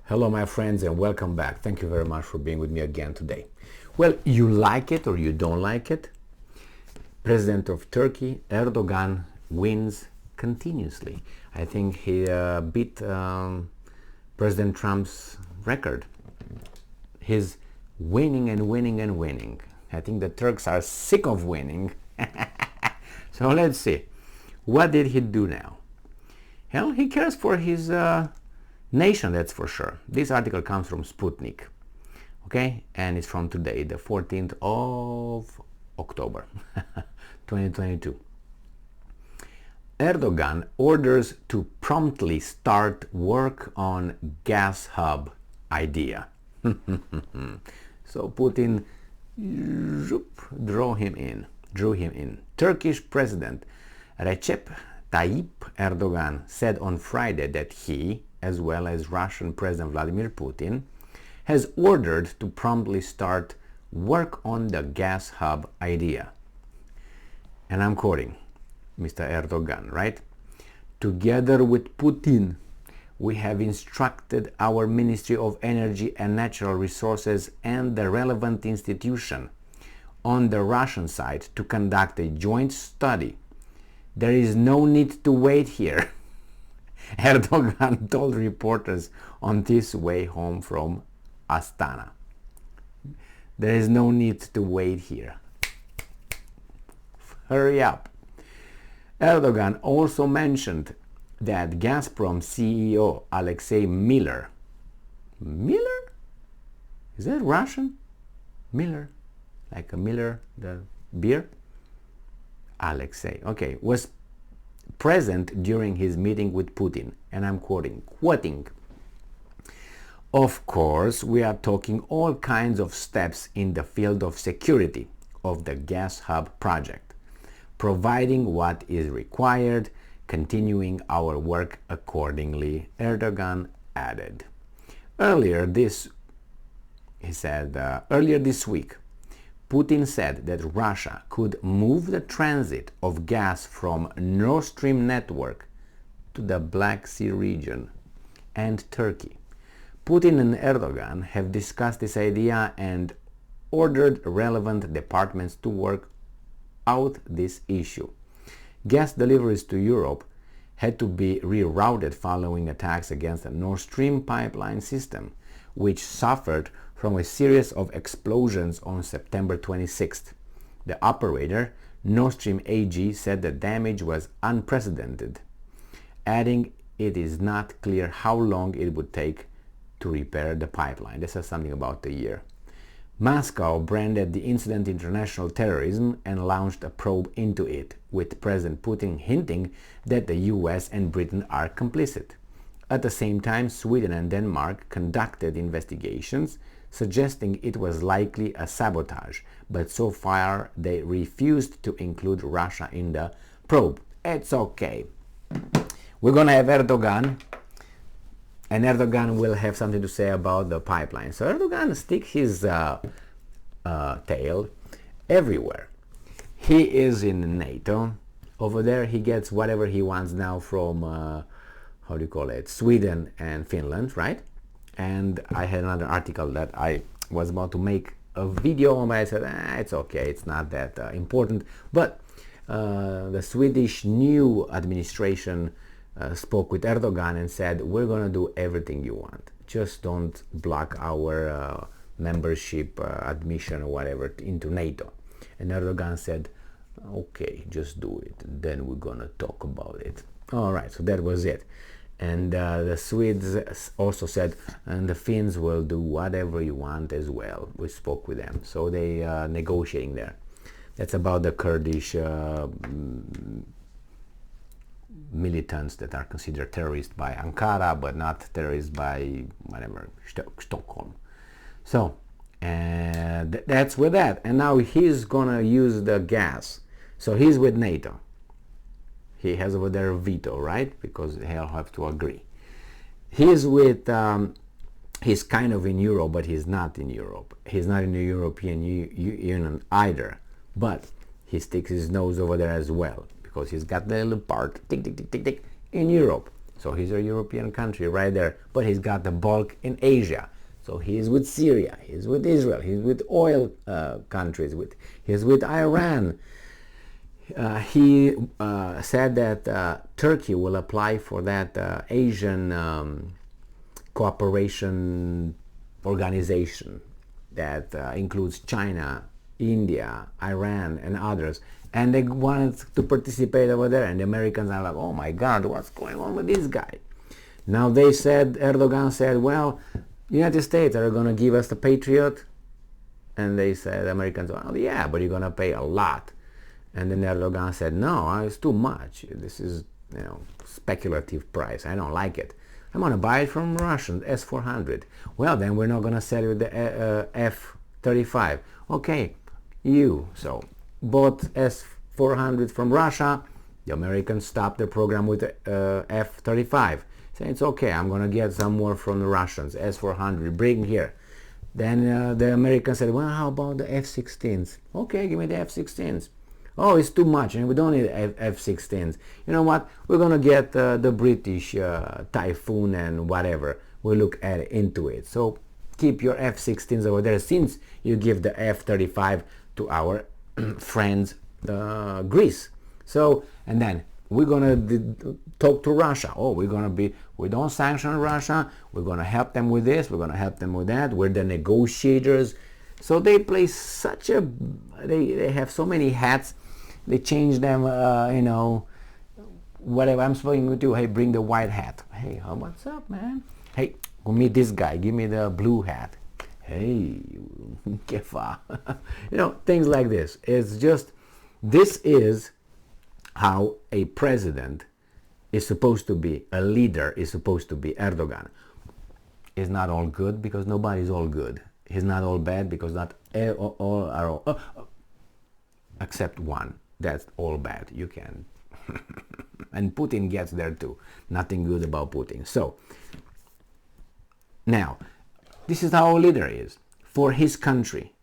Hello my friends and welcome back. Thank you very much for being with me again today. Well, you like it or you don't like it, President of Turkey, Erdogan, wins continuously. I think he beat President Trump's record. He's winning and winning and winning. I think the Turks are sick of winning. So let's see. What did he do now? Hell, he cares for his nation, that's for sure. This article comes from Sputnik, okay, and it's from today, the 14th of October 2022. Erdogan orders to promptly start work on gas hub idea. So Putin drew him in. Turkish President Recep Tayyip Erdogan said on Friday that he, as well as Russian President Vladimir Putin, has ordered to promptly start work on the gas hub idea. And I'm quoting Mr. Erdogan, right? Together with Putin, we have instructed our Ministry of Energy and Natural Resources and the relevant institution on the Russian side to conduct a joint study. There is no need to wait here, Erdogan told reporters on his way home from Astana. There is no need to wait here. Hurry up. Erdogan also mentioned that Gazprom CEO Alexei Miller, is that Russian? Miller, like a Miller, the beer? Alexei, okay, was present during his meeting with Putin, and I'm quoting, "Of course, we are talking all kinds of steps in the field of security of the gas hub project, providing what is required, continuing our work accordingly," Erdogan added. Earlier this week, Putin said that Russia could move the transit of gas from Nord Stream network to the Black Sea region and Turkey. Putin and Erdogan have discussed this idea and ordered relevant departments to work out this issue. Gas deliveries to Europe had to be rerouted following attacks against the Nord Stream pipeline system, which suffered from a series of explosions on September 26th. The operator, Nord Stream AG, said the damage was unprecedented, adding it is not clear how long it would take to repair the pipeline. This is something about a year. Moscow branded the incident international terrorism and launched a probe into it, with President Putin hinting that the US and Britain are complicit. At the same time, Sweden and Denmark conducted investigations suggesting it was likely a sabotage, but so far they refused to include Russia in the probe. It's okay. We're gonna have Erdogan, and Erdogan will have something to say about the pipeline. So Erdogan sticks his tail everywhere. He is in NATO. Over there he gets whatever he wants now from Sweden and Finland, right? And I had another article that I was about to make a video on, but I said, it's okay, it's not that important. But the Swedish new administration spoke with Erdogan and said, we're going to do everything you want. Just don't block our membership, admission or whatever into NATO. And Erdogan said, okay, just do it. Then we're going to talk about it. All right, so that was it. And the Swedes also said, and the Finns will do whatever you want as well. We spoke with them. So they are negotiating there. That's about the Kurdish militants that are considered terrorists by Ankara, but not terrorists by whatever, Stockholm. So that's with that. And now he's gonna use the gas. So he's with NATO. He has over there a veto, right? Because they'll have to agree. He's with, he's kind of in Europe, but he's not in Europe. He's not in the European Union either. But he sticks his nose over there as well, because he's got the little part, tick, tick, tick, tick, tick, in Europe. So he's a European country right there, but he's got the bulk in Asia. So he's with Syria, he's with Israel, he's with oil countries, he's with Iran. He said that Turkey will apply for that Asian cooperation organization that includes China, India, Iran, and others. And they wanted to participate over there, and the Americans are like, oh my God, what's going on with this guy? Now they said, Erdogan said, well, United States are going to give us the Patriot. And they said, Americans, well, yeah, but you're going to pay a lot. And then Erdogan said, no, it's too much. This is, speculative price. I don't like it. I'm going to buy it from Russians, S-400. Well, then we're not going to sell you the F-35. Okay, so bought S-400 from Russia. The Americans stopped the program with the F-35. Saying it's okay, I'm going to get some more from the Russians, S-400, bring here. Then the Americans said, well, how about the F-16s? Okay, give me the F-16s. Oh, it's too much, and we don't need F-16s. You know what? We're going to get the British Typhoon and whatever. We'll look into it. So keep your F-16s over there, since you give the F-35 to our friends Greece. So, and then we're going to talk to Russia. Oh, we don't sanction Russia. We're going to help them with this. We're going to help them with that. We're the negotiators. So they play they have so many hats. They change them, whatever. I'm speaking with you. Hey, bring the white hat. Hey, what's up, man? Hey, go meet this guy. Give me the blue hat. Hey, kefa. Things like this. It's just, this is how a president is supposed to be, a leader is supposed to be. Erdogan is not all good, because nobody's all good. He's not all bad, because not all are all, except one. That's all bad. You can. And Putin gets there too. Nothing good about Putin. So, now, this is how a leader is. For his country.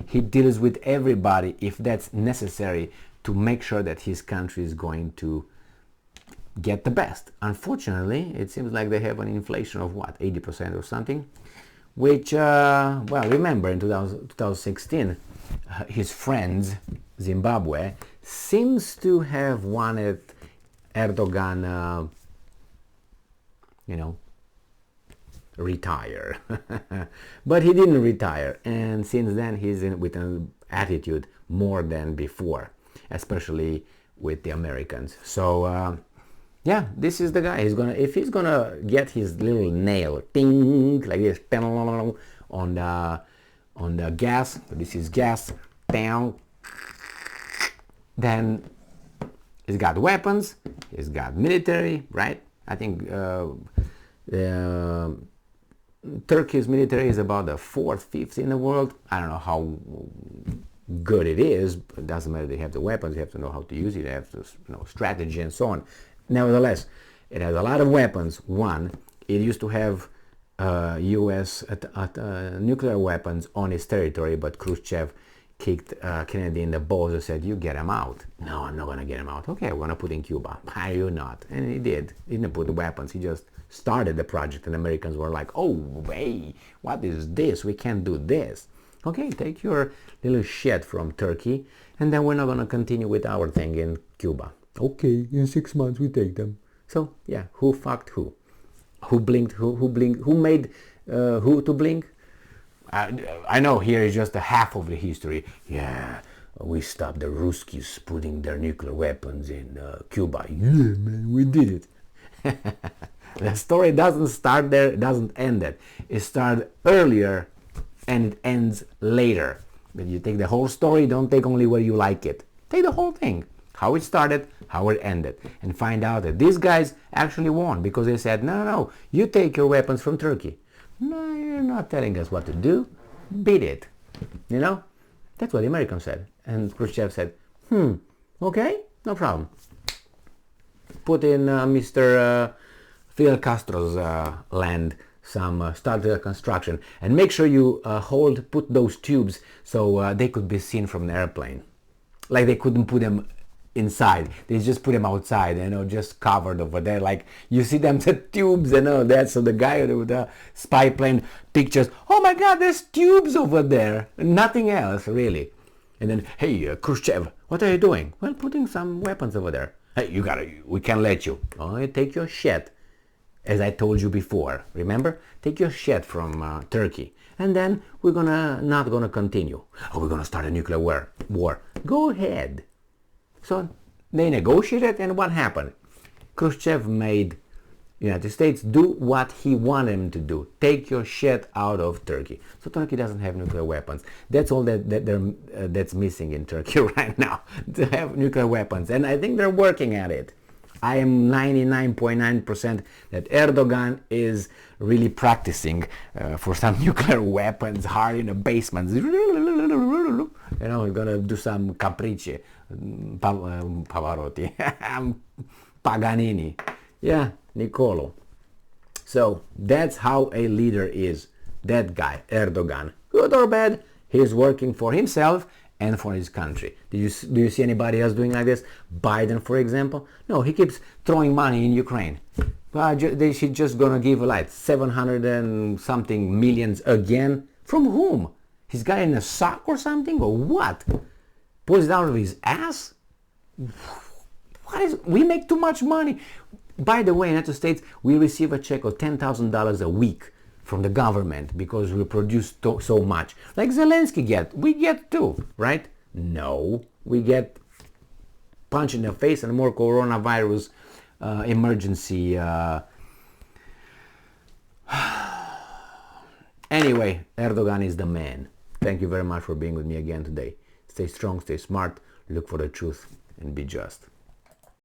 He deals with everybody if that's necessary to make sure that his country is going to get the best. Unfortunately, it seems like they have an inflation of what, 80% or something, which, well, remember in 2016, his friends, Zimbabwe, seems to have wanted Erdogan, retire. But he didn't retire, and since then he's with an attitude more than before, especially with the Americans. So yeah, this is the guy. If he's gonna get his little nail ting like this on the gas, this is gas, down, then he's got weapons, he's got military, right? I think Turkey's military is about the 4th, 5th in the world. I don't know how good it is, but it doesn't matter. They have the weapons, you have to know how to use it, they have to know strategy and so on. Nevertheless, it has a lot of weapons. One, it used to have U.S. nuclear weapons on its territory, but Khrushchev kicked Kennedy in the balls and said, you get him out. No, I'm not going to get him out. Okay, we're going to put in Cuba. Why are you not? And he did. He didn't put the weapons. He just started the project, and the Americans were like, oh, hey, what is this? We can't do this. Okay, take your little shit from Turkey, and then we're not going to continue with our thing in Cuba. Okay, in 6 months we take them. So, yeah, who fucked who? Who blinked who? Who blinked? Who made who to blink? I know here is just a half of the history. Yeah, we stopped the Ruskies putting their nuclear weapons in Cuba. Yeah, man, we did it. The story doesn't start there, it doesn't end there. It started earlier and it ends later. But you take the whole story, don't take only where you like it. Take the whole thing. How it started, how it ended. And find out that these guys actually won because they said, no, you take your weapons from Turkey. No, you're not telling us what to do. Beat it. You know? That's what the Americans said. And Khrushchev said, okay, no problem. Put in Mr. Fidel Castro's land some start the construction, and make sure you put those tubes so they could be seen from an airplane. Like they couldn't put them inside. They just put them outside, just covered over there. Like you see them, the tubes and all that. So the guy with the spy plane pictures, oh my God, there's tubes over there. Nothing else, really. And then, hey, Khrushchev, what are you doing? Well, putting some weapons over there. Hey, we can't let you. Oh, take your shit. As I told you before, remember? Take your shit from Turkey. And then we're not gonna continue. Oh, we're gonna start a nuclear war. Go ahead. So they negotiated, and what happened? Khrushchev made United States do what he wanted him to do. Take your shit out of Turkey. So Turkey doesn't have nuclear weapons. That's all that's missing in Turkey right now, to have nuclear weapons. And I think they're working at it. I am 99.9% that Erdogan is really practicing for some nuclear weapons hard in the basements. He's gonna do some capricci, Pavarotti, Paganini, yeah, Niccolo. So that's how a leader is. That guy, Erdogan, good or bad, he's working for himself and for his country. Do you see anybody else doing like this? Biden, for example? No, he keeps throwing money in Ukraine. She's just gonna give like 700 and something millions again. From whom? His guy in a sock or something, or what? Pulls it out of his ass? We make too much money. By the way, in the United States, we receive a check of $10,000 a week from the government because we produce so much. Like Zelensky we get too, right? No, we get punched in the face and more coronavirus emergency. Anyway, Erdogan is the man. Thank you very much for being with me again today. Stay strong, stay smart, look for the truth, and be just.